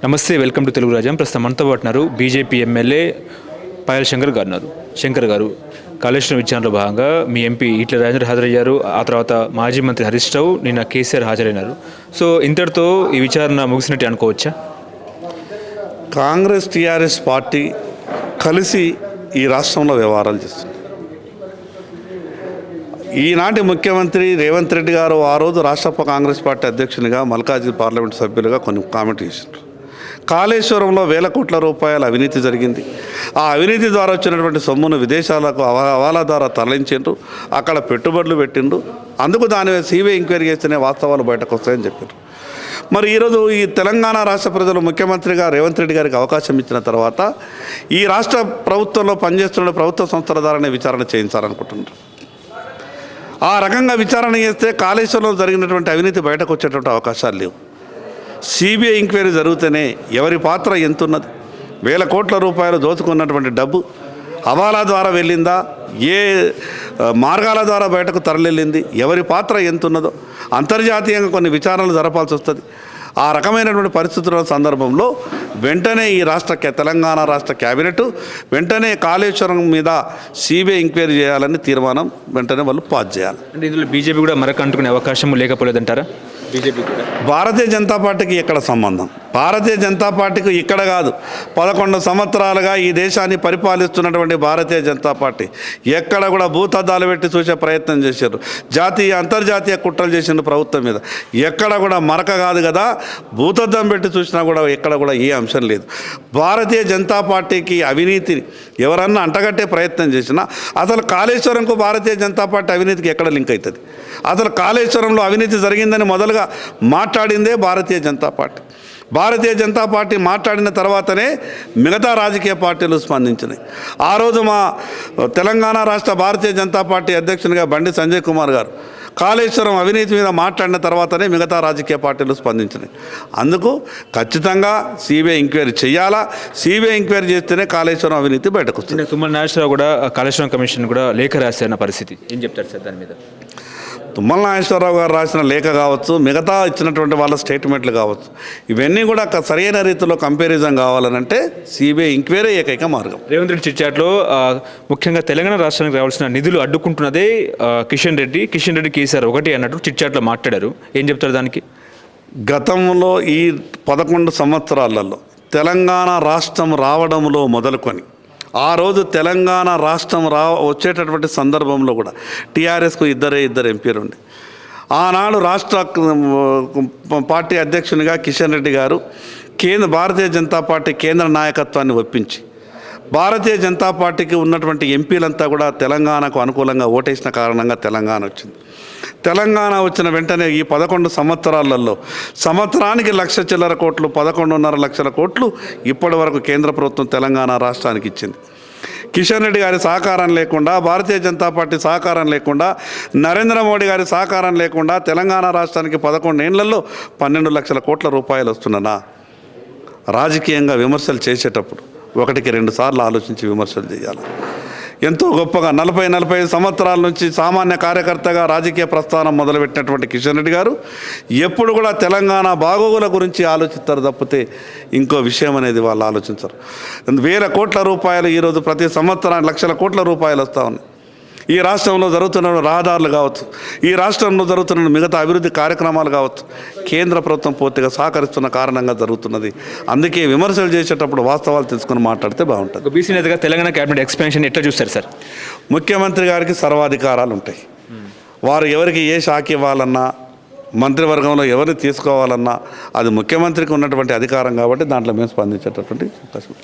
నమస్తే, welcome to Telugu రాజ్యం. ప్రస్తుతం మనతో పాటున్నారు బీజేపీ ఎమ్మెల్యే పాయల్ శంకర్ గారు. కాళేశ్వరం విచారణలో భాగంగా మీ ఎంపీ ఈటెల రాజేందర్ హాజరయ్యారు. ఆ తర్వాత మాజీ మంత్రి హరీష్ రావు, నిన్న కేసీఆర్ హాజరైనారు. సో ఇంతటితో ఈ విచారణ ముగిసినట్టు అనుకోవచ్చా? కాంగ్రెస్ టీఆర్ఎస్ పార్టీ కలిసి ఈ రాష్ట్రంలో వ్యవహారాలు చేస్తుంది. ఈనాటి ముఖ్యమంత్రి రేవంత్ రెడ్డి గారు ఆ రోజు రాష్ట్ర కాంగ్రెస్ పార్టీ అధ్యక్షునిగా మల్కాజ్గిరి పార్లమెంట్ సభ్యులుగా కొన్ని కామెంట్ చేశారు. కాళేశ్వరంలో వేల కోట్ల రూపాయల అవినీతి జరిగింది. ఆ అవినీతి ద్వారా వచ్చినటువంటి సొమ్మును విదేశాలకు హవాలా ద్వారా తరలించిండ్రు, అక్కడ పెట్టుబడులు పెట్టిండ్రు. అందుకు దాని సిబిఐ ఎంక్వైరీ చేస్తేనే వాస్తవాలు బయటకు వస్తాయని చెప్పారు. మరి ఈరోజు ఈ తెలంగాణ రాష్ట్ర ప్రజలు ముఖ్యమంత్రిగా రేవంత్ రెడ్డి గారికి అవకాశం ఇచ్చిన తర్వాత ఈ రాష్ట్ర ప్రభుత్వంలో పనిచేస్తున్న ప్రభుత్వ సంస్థల ద్వారానే విచారణ చేయించాలనుకుంటున్నారు. ఆ రకంగా విచారణ చేస్తే కాళేశ్వరంలో జరిగినటువంటి అవినీతి బయటకు వచ్చేటువంటి అవకాశాలు లేవు. సిబిఐ ఎంక్వైరీ జరిగితేనే ఎవరి పాత్ర ఎంతున్నది, వేల కోట్ల రూపాయలు దోచుకున్నటువంటి డబ్బు హవాలా ద్వారా వెళ్ళిందా, ఏ మార్గాల ద్వారా బయటకు తరలింది, ఎవరి పాత్ర ఎంతున్నదో అంతర్జాతీయంగా కొన్ని విచారణలు జరపాల్సి వస్తుంది. ఆ రకమైనటువంటి పరిస్థితుల సందర్భంలో వెంటనే ఈ తెలంగాణ రాష్ట్ర క్యాబినెట్ వెంటనే కాళేశ్వరం మీద సిబిఐ ఎంక్వైరీ చేయాలని తీర్మానం వెంటనే వాళ్ళు పాస్ చేయాలి. అంటే ఇందులో బీజేపీ కూడా మరొక అంటుకునే అవకాశం లేకపోలేదంటారా? బీజేపీ కూడా భారతీయ జనతా పార్టీకి ఎక్కడ సంబంధం? భారతీయ జనతా పార్టీకి ఇక్కడ కాదు, 11 సంవత్సరాలుగా ఈ దేశాన్ని పరిపాలిస్తున్నటువంటి భారతీయ జనతా పార్టీ ఎక్కడ కూడా భూతద్దాలు పెట్టి చూసే ప్రయత్నం చేశారు. జాతీయ అంతర్జాతీయ కుట్రలు చేసిన ప్రభుత్వం మీద ఎక్కడ కూడా మరక కాదు కదా, భూతద్దం పెట్టి చూసినా కూడా ఎక్కడ కూడా ఏ అంశం లేదు. భారతీయ జనతా పార్టీకి అవినీతిని ఎవరన్నా అంటగట్టే ప్రయత్నం చేసినా అసలు కాళేశ్వరంకు భారతీయ జనతా పార్టీ అవినీతికి ఎక్కడ లింక్ అవుతుంది? అసలు కాళేశ్వరంలో అవినీతి జరిగిందని మొదలుగా మాట్లాడిందే భారతీయ జనతా పార్టీ. భారతీయ జనతా పార్టీ మాట్లాడిన తర్వాతనే మిగతా రాజకీయ పార్టీలు స్పందించినాయి. ఆ రోజు మా తెలంగాణ రాష్ట్ర భారతీయ జనతా పార్టీ అధ్యక్షునిగా బండి సంజయ్ కుమార్ గారు కాళేశ్వరం అవినీతి మీద మాట్లాడిన తర్వాతనే మిగతా రాజకీయ పార్టీలు స్పందించినాయి. అందుకు ఖచ్చితంగా సిబిఐ ఎంక్వైరీ చేయాలా, సిబిఐ ఎంక్వైరీ చేస్తేనే కాళేశ్వరం అవినీతి బయటకు వస్తుంది. తుమ్మల నాగేశ్వరరావు కూడా కాళేశ్వరం కమిషన్ కూడా లేఖ రాసిన పరిస్థితి ఏం చెప్తారు సార్ దాని మీద? తుమ్మల నాగేశ్వరరావు గారు రాసిన లేఖ కావచ్చు, మిగతా ఇచ్చినటువంటి వాళ్ళ స్టేట్మెంట్లు కావచ్చు, ఇవన్నీ కూడా సరైన రీతిలో కంపారిజన్ కావాలనంటే సిబిఐ ఎంక్వైరీ ఏకైక మార్గం. రేవంత్ రెడ్డి చిట్చాట్లో ముఖ్యంగా తెలంగాణ రాష్ట్రానికి రావాల్సిన నిధులు అడ్డుకుంటున్నదే కిషన్ రెడ్డి కేసీఆర్ ఒకటి అన్నట్టు చిట్చాట్లో మాట్లాడారు. ఏం చెప్తారు దానికి? గతంలో ఈ 11 సంవత్సరాలలో తెలంగాణ రాష్ట్రం రావడంలో మొదలుకొని ఆ రోజు తెలంగాణ రాష్ట్రం వచ్చేటటువంటి సందర్భంలో కూడా టీఆర్ఎస్కు ఇద్దరు ఎంపీలు ఉండి ఆనాడు రాష్ట్ర పార్టీ అధ్యక్షునిగా కిషన్ రెడ్డి గారు భారతీయ జనతా పార్టీ కేంద్ర నాయకత్వాన్ని ఒప్పించి భారతీయ జనతా పార్టీకి ఉన్నటువంటి ఎంపీలంతా కూడా తెలంగాణకు అనుకూలంగా ఓటేసిన కారణంగా తెలంగాణ వచ్చింది. తెలంగాణ వచ్చిన వెంటనే ఈ 11 సంవత్సరాలలో సంవత్సరానికి 1,00,000 చిల్లర కోట్లు, 11.5 లక్షల కోట్లు ఇప్పటి వరకు కేంద్ర ప్రభుత్వం తెలంగాణ రాష్ట్రానికి ఇచ్చింది. కిషన్ రెడ్డి గారి సహకారం లేకుండా, భారతీయ జనతా పార్టీ సహకారం లేకుండా, నరేంద్ర మోడీ గారి సహకారం లేకుండా తెలంగాణ రాష్ట్రానికి 11 ఏళ్లలో 12 లక్షల కోట్ల రూపాయలు వస్తున్నా రాజకీయంగా విమర్శలు చేసేటప్పుడు 1-2 సార్లు ఆలోచించి విమర్శలు చేయాలి. ఎంతో గొప్పగా 40-45 సంవత్సరాల నుంచి సామాన్య కార్యకర్తగా రాజకీయ ప్రస్థానం మొదలుపెట్టినటువంటి కిషన్ రెడ్డి గారు ఎప్పుడు కూడా తెలంగాణ బాగోగుల గురించి ఆలోచిస్తారు తప్పితే ఇంకో విషయం అనేది వాళ్ళు ఆలోచించరు. వేల కోట్ల రూపాయలు ఈరోజు ప్రతి సంవత్సరానికి 1,00,000 కోట్ల రూపాయలు వస్తూ ఉన్నాయి. ఈ రాష్ట్రంలో జరుగుతున్న రహదారులు కావచ్చు, ఈ రాష్ట్రంలో జరుగుతున్న మిగతా అభివృద్ధి కార్యక్రమాలు కావచ్చు, కేంద్ర ప్రభుత్వం పూర్తిగా సహకరిస్తున్న కారణంగా జరుగుతున్నది. అందుకే విమర్శలు చేసేటప్పుడు వాస్తవాలు తెలుసుకుని మాట్లాడితే బాగుంటుంది. బీసీ నేతగా తెలంగాణ క్యాబినెట్ ఎక్స్పాన్షన్ ఎట్లా చూస్తారు సార్? ముఖ్యమంత్రి గారికి సర్వాధికారాలు ఉంటాయి. వారు ఎవరికి ఏ శాఖ ఇవ్వాలన్నా, మంత్రివర్గంలో ఎవరిని తీసుకోవాలన్నా అది ముఖ్యమంత్రికి ఉన్నటువంటి అధికారం కాబట్టి దాంట్లో మేము స్పందించేటటువంటి అవకాశం.